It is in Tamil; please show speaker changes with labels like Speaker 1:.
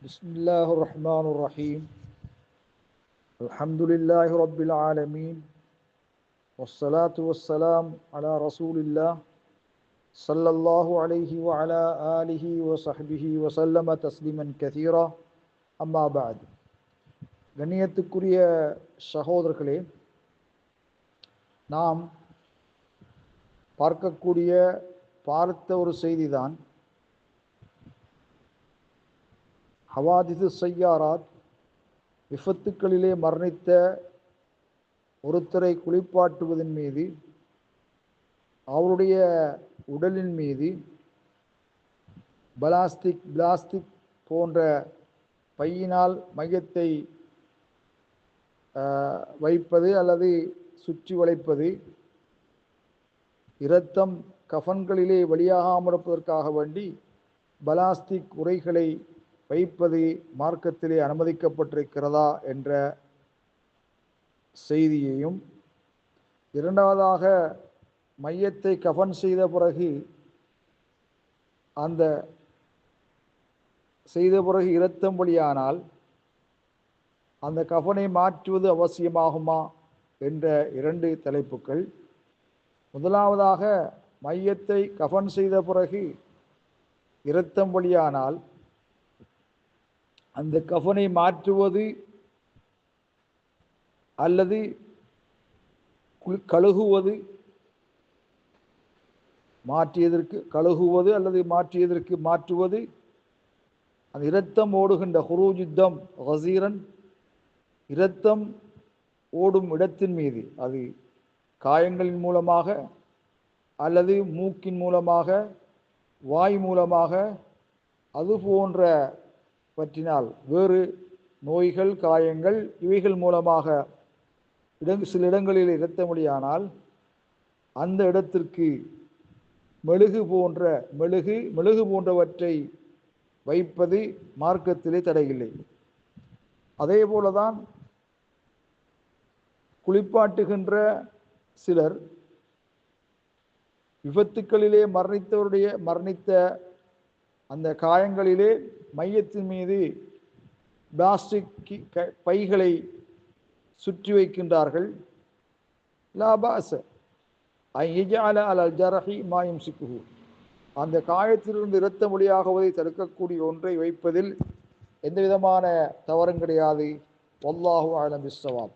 Speaker 1: بسم الله الرحمن الرحيم الحمد لله رب العالمين والصلاة والسلام على رسول الله صلى الله عليه وعلى آله وصحبه وسلم تسليما كثيرا أما بعد கண்ணியத்துக்குரிய சகோதரர்களே, நாம் பார்த்த ஒரு செய்திதான் ஹவாதிது சய்யாராத், விபத்துக்களிலே மரணித்த ஒருத்தரை குளிப்பாட்டுவதன் மீது அவருடைய உடலின் மீது பிளாஸ்டிக் போன்ற பையினால் மையத்தை வைப்பது அல்லது சுற்றி வளைப்பது, இரத்தம் கஃன்களிலே வெளியாகாமல் இருப்பதற்காக வேண்டி பிளாஸ்டிக் உறைகளை வைப்பது மார்க்கத்திலே அனுமதிக்கப்பட்டிருக்கிறதா என்ற செய்தியையும், இரண்டாவதாக மையத்தை கஃன் செய்த பிறகு இரத்தம் வெளியானால் அந்த கஃனை மாற்றுவது அவசியமாகுமா என்ற இரண்டு தலைப்புகள். முதலாவதாக, மையத்தை கஃன் செய்த பிறகு இரத்தம் வெளியானால் அந்த கஃனை மாற்றுவது அல்லது கழுகுவது மாற்றுவது, அந்த இரத்தம் ஓடுகின்ற ஹுரூஜுத்தம் கசீரன், இரத்தம் ஓடும் இடத்தின் மீது, அது காயங்களின் மூலமாக அல்லது மூக்கின் மூலமாக, வாய் மூலமாக, அது போன்ற பற்றினால் வேறு நோய்கள், காயங்கள் இவைகள் மூலமாக சில இடங்களில் இரத்தம் வெளியானால் அந்த இடத்திற்கு மெழுகு போன்றவற்றை வைப்பது மார்க்கத்திலே தடையில்லை. அதே போலதான் குளிப்பாட்டுகின்ற சிலர் விபத்துக்களிலே மரணித்த அந்த காயங்களிலே மையத்தின் மீது பிளாஸ்டிக் பைகளை சுற்றி வைக்கின்றார்கள். லா பாஸ அன் யஜஅல அலல் ஜரஹி மா யும்சிக்குஹு, அந்த காயத்திலிருந்து இரத்தம் வெளியாகுவதை தடுக்கக்கூடிய ஒன்றை வைப்பதில் எந்த விதமான தவறும் கிடையாது. வல்லாஹு அலம் பிஸ்ஸவாப்.